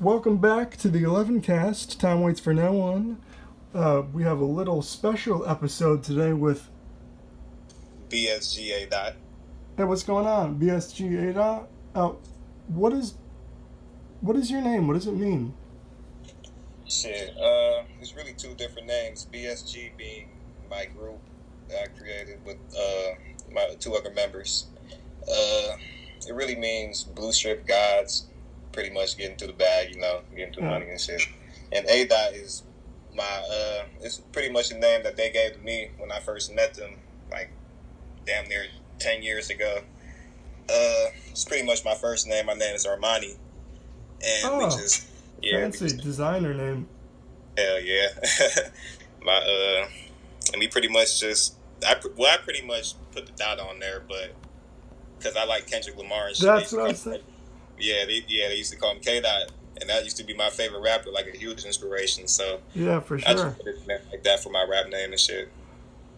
Welcome back to the 11 cast. Time waits for no one. We have a little special episode today with. BSGAdot. Hey, what's going on? BSGAdot? What is your name? What does it mean? Shit, it's really two different names. BSG being my group that I created with my two other members. It really means blue strip gods, pretty much getting to the bag, getting to the money and shit. And Adot is my it's pretty much a name that they gave to me when I first met them, like damn near 10 years ago. It's pretty much my first name. My name is Armani, and we just fancy designer name. Hell yeah. And we pretty much just I pretty much put the dot on there, but because I like Kendrick Lamar and shit. That's what I said. Yeah, they used to call him K-Dot, and that used to be my favorite rapper, like a huge inspiration. So yeah, for sure. I just put it like that for my rap name and shit.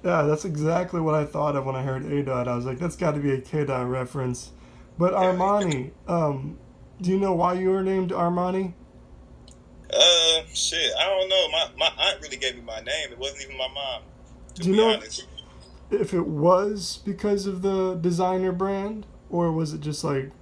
Yeah, that's exactly what I thought of when I heard Adot. I was like, that's got to be a K-Dot reference. But Armani, do you know why you were named Armani? Shit, I don't know. My aunt really gave me my name. It wasn't even my mom. Do you know if it was because of the designer brand, or was it just like?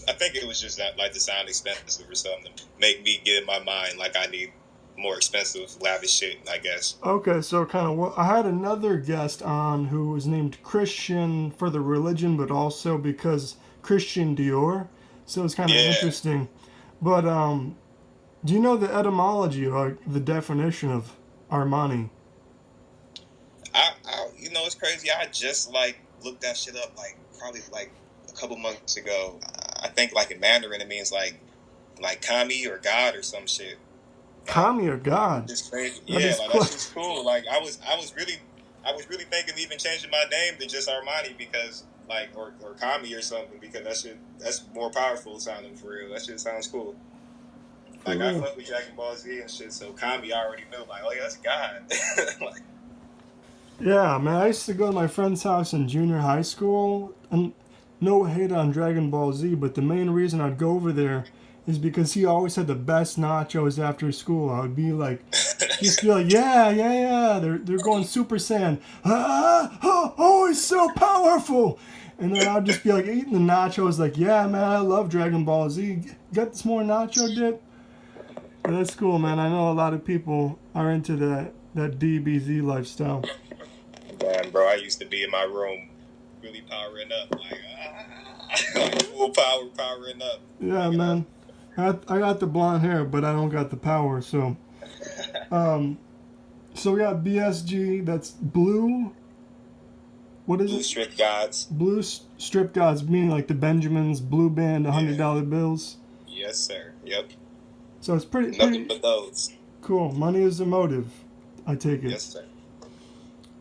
I think it was just that, like, to sound expensive or something, to make me get in my mind like I need more expensive, lavish shit, I guess. Okay, so kind of. I had another guest on who was named Christian for the religion, but also because Christian Dior. So it's kind of interesting. But do you know the etymology, like the definition of Armani? It's crazy. I just looked that shit up probably a couple months ago. I think in Mandarin it means like kami or God or some shit. Kami or God? It's crazy. That's just cool. I was really thinking of even changing my name to just Armani because or Kami or something, because that's more powerful sounding for real. That shit sounds cool. I fuck with Dragon Ball Z and shit, so Kami I already knew oh yeah, that's God. Yeah, man, I used to go to my friend's house in junior high school, and no hate on Dragon Ball Z, but the main reason I'd go over there is because he always had the best nachos after school. I would be like, yeah, they're going Super Saiyan. He's so powerful. And then I'd just be eating the nachos yeah, man, I love Dragon Ball Z. Got some more nacho dip? And that's cool, man. I know a lot of people are into that DBZ lifestyle. Man, bro, I used to be in my room really powering up, full powering up. Yeah, man. I got the blonde hair, but I don't got the power, so. So we got BSG, that's blue. What is it? Blue strip gods. Blue strip gods, meaning like the Benjamins, blue band, $100 bills. Yes, sir. Yep. So it's pretty. Nothing but those. Cool. Money is the motive, I take it. Yes, sir.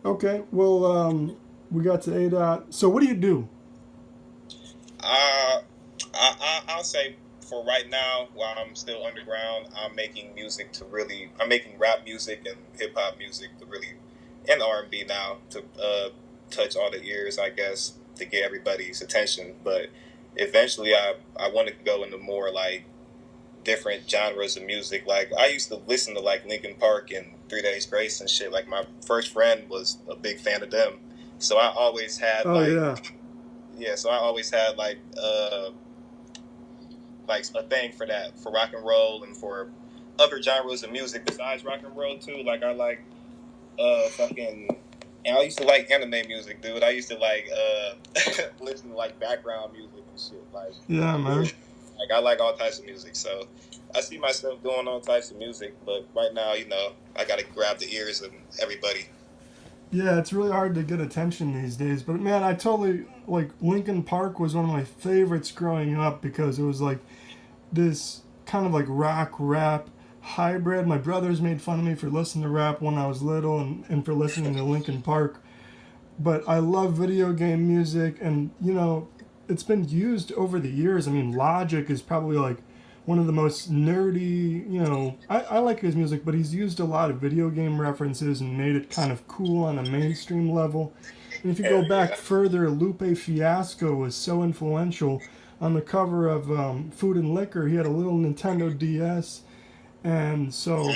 Okay, well, we got to Adot. So what do you do? I'll say for right now, while I'm still underground, I'm making rap music and hip hop music and R&B now to touch all the ears, I guess, to get everybody's attention. But eventually, I want to go into more different genres of music. I used to listen to Linkin Park and 3 Days Grace and shit. My first friend was a big fan of them, so I always had so I always had a thing for that, for rock and roll and for other genres of music besides rock and roll too. I like and I used to like anime music, dude. I used to listen to background music and shit. Yeah, man. I like all types of music, so I see myself doing all types of music. But right now, I gotta grab the ears of everybody. Yeah, it's really hard to get attention these days. But man, I totally Linkin Park was one of my favorites growing up because it was this kind of rock rap hybrid. My brothers made fun of me for listening to rap when I was little and for listening to Linkin Park. But I love video game music, and it's been used over the years. I mean, Logic is probably one of the most nerdy, I like his music, but he's used a lot of video game references and made it kind of cool on a mainstream level. And if you go back further, Lupe Fiasco was so influential. on the cover of Food and Liquor. He had a little Nintendo DS, and so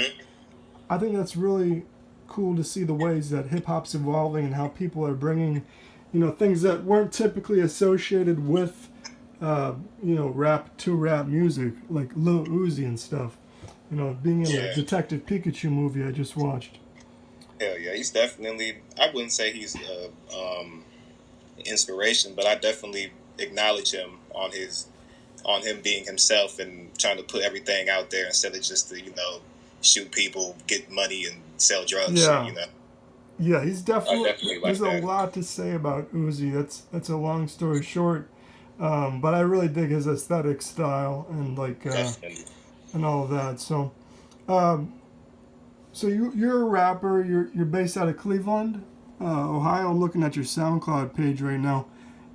I think that's really cool to see the ways that hip hop's evolving and how people are bringing, things that weren't typically associated with, rap music, like Lil Uzi and stuff. Being in the Detective Pikachu movie I just watched. Hell yeah, he's definitely. I wouldn't say he's inspiration, but I definitely acknowledge him on him being himself and trying to put everything out there instead of just to shoot people, get money, and sell drugs. Yeah. Shit, Yeah, he's definitely like there's that. a lot to say about Uzi. That's a long story short, but I really dig his aesthetic style and and all of that. So, you're a rapper. You're based out of Cleveland, Ohio. I'm looking at your SoundCloud page right now.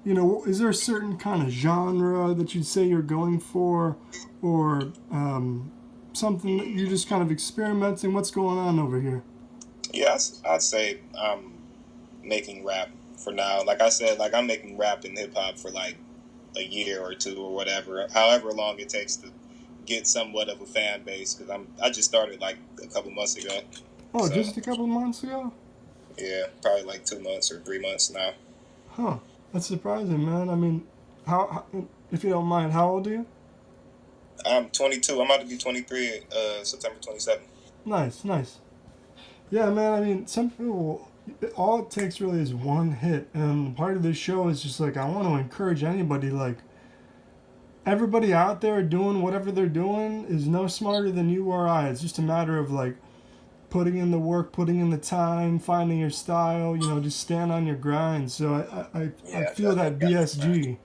Is there a certain kind of genre that you'd say you're going for, or something that you're just kind of experimenting? What's going on over here? Yeah, I'd say I'm making rap for now. Like I said, I'm making rap and hip hop for like a year or two or whatever, however long it takes to get somewhat of a fan base. Because I just started like a couple months ago. Oh, so, just a couple months ago? Yeah, probably like 2 months or 3 months now. Huh. That's surprising, man. I mean, how if you don't mind, how old are you? I'm 22. I'm about to be 23 September 27th. Nice. Yeah, man, I mean, some people, all it takes really is one hit. And part of this show is just like, I want to encourage anybody, like, everybody out there doing whatever they're doing is no smarter than you or I. It's just a matter of, like, putting in the work, putting in the time, finding your style, just stand on your grind. So I feel that BSG.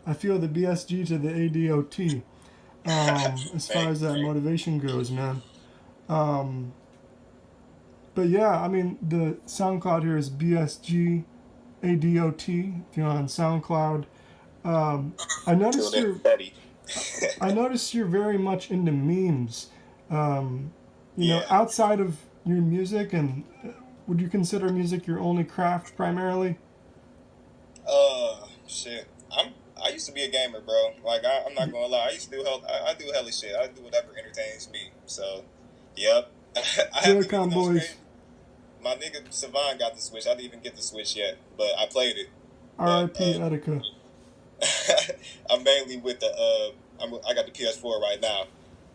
I feel the BSG to the ADOT as far as that motivation goes, man. But yeah, I mean, the SoundCloud here is BSG ADOT. If you're on SoundCloud, I noticed you're very much into memes. Outside of your music, and would you consider music your only craft primarily? Shit. I used to be a gamer, bro. Like I'm not gonna lie. I used to do I do hella shit. I do whatever entertains me. So, yep. Joy-Con boys. My nigga Savan got the Switch. I didn't even get the Switch yet, but I played it. R.I.P. Etika. I'm mainly with the I got the PS4 right now.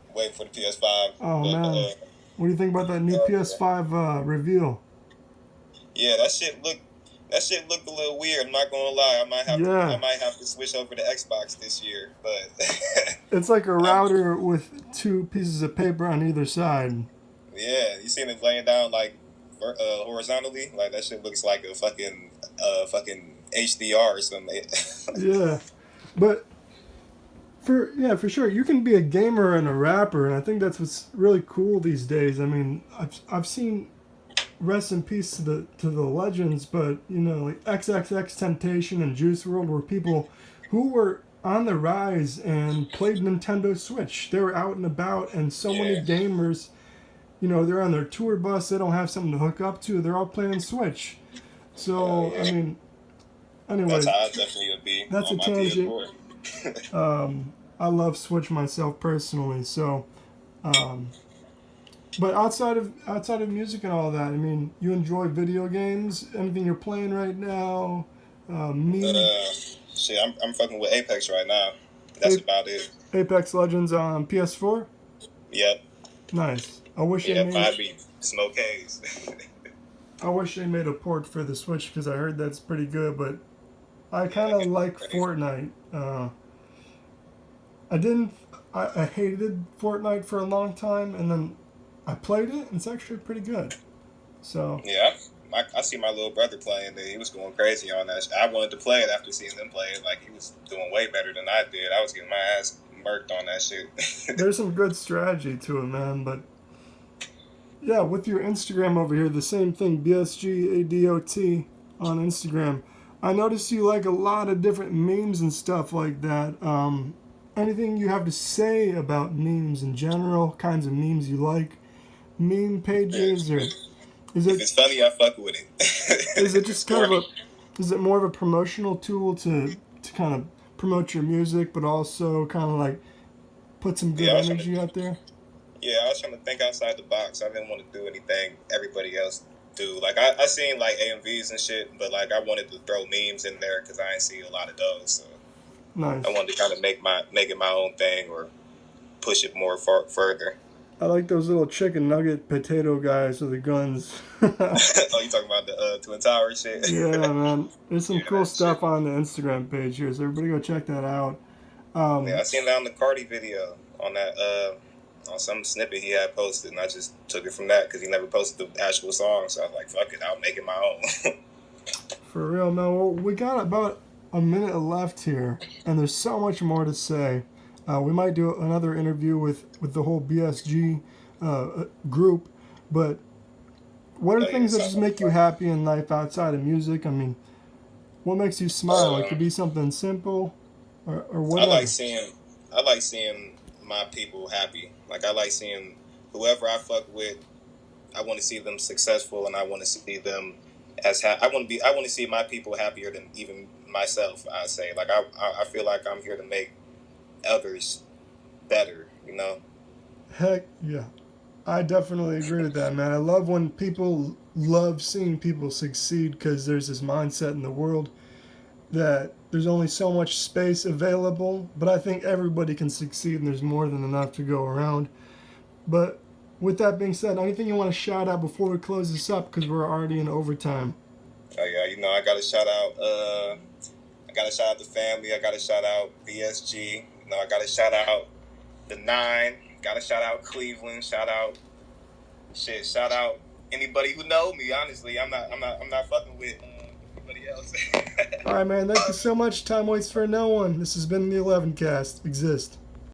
I'm waiting for the PS5. Oh man. What do you think about that new PS5 reveal? Yeah, that shit looked a little weird. I'm not gonna lie. I might have to switch over to Xbox this year, but it's like a router with two pieces of paper on either side. Yeah, you seen it laying down like horizontally? Like that shit looks like a fucking HDR or something. Yeah, but for sure, you can be a gamer and a rapper, and I think that's what's really cool these days. I mean, I've seen, rest in peace to the legends, but like XXXTentacion and Juice WRLD were people who were on the rise and played Nintendo Switch. They were out and about, and so many gamers, they're on their tour bus, they don't have something to hook up to, they're all playing Switch. So I mean, anyways, that's how I definitely would be. That's a tangent. I love Switch myself personally, so but outside of music and all that, I mean, you enjoy video games? Anything you're playing right now? Shit, I'm fucking with Apex right now. That's about it. Apex Legends on PS4? Yep. Nice. I wish they made Smoke Haze. I wish they made a port for the Switch because I heard that's pretty good, but I kind of like Fortnite. I hated Fortnite for a long time, and then I played it, and it's actually pretty good. So yeah, I see my little brother playing it. He was going crazy on that. I wanted to play it after seeing them play it. Like, he was doing way better than I did. I was getting my ass murked on that shit. There's some good strategy to it, man. But yeah, with your Instagram over here, the same thing, BSGAdot on Instagram. I noticed you like a lot of different memes and stuff like that. Anything you have to say about memes in general, kinds of memes you like, meme pages, or is it? If it's funny, I fuck with it. Is it just kind of is it more of a promotional tool to kind of promote your music, but also kind of like put some good energy out there? Yeah, I was trying to think outside the box. I didn't want to do anything everybody else do. Like I seen like AMVs and shit, but like I wanted to throw memes in there because I didn't see a lot of those. So Nice. I wanted to kind of make it my own thing or push it more further. I like those little chicken nugget potato guys with the guns. Oh, you talking about the Twin Tower shit? Yeah, man. There's some cool stuff shit. on the Instagram page here, so everybody go check that out. Yeah, I seen that on the Cardi video on that on some snippet he had posted, and I just took it from that because he never posted the actual song. So I was like, "Fuck it, I'll make it my own." For real, man. Well, we got about a minute left here, and there's so much more to say. We might do another interview with the whole BSG group, but what are things that just make you happy in life outside of music? I mean, what makes you smile? It could be something simple, or whatever. I like seeing my people happy. Like I like seeing whoever I fuck with. I want to see them successful, and I want to see them I want to see my people happier than even myself. I say like I feel like I'm here to make others better. You know. Heck yeah. I definitely agree with that, man. I love when people love seeing people succeed because there's this mindset in the world that there's only so much space available, but I think everybody can succeed and there's more than enough to go around. But with that being said, anything you want to shout out before we close this up because we're already in overtime? Oh yeah, you know I got to shout out. I got to shout out the family. I got to shout out BSG. You know I got to shout out the 9. Got to shout out Cleveland. Shout out anybody who know me. Honestly, I'm not fucking with anybody else. All right, man. Thank you so much. Time waits for no one. This has been the 11 Cast. Exist.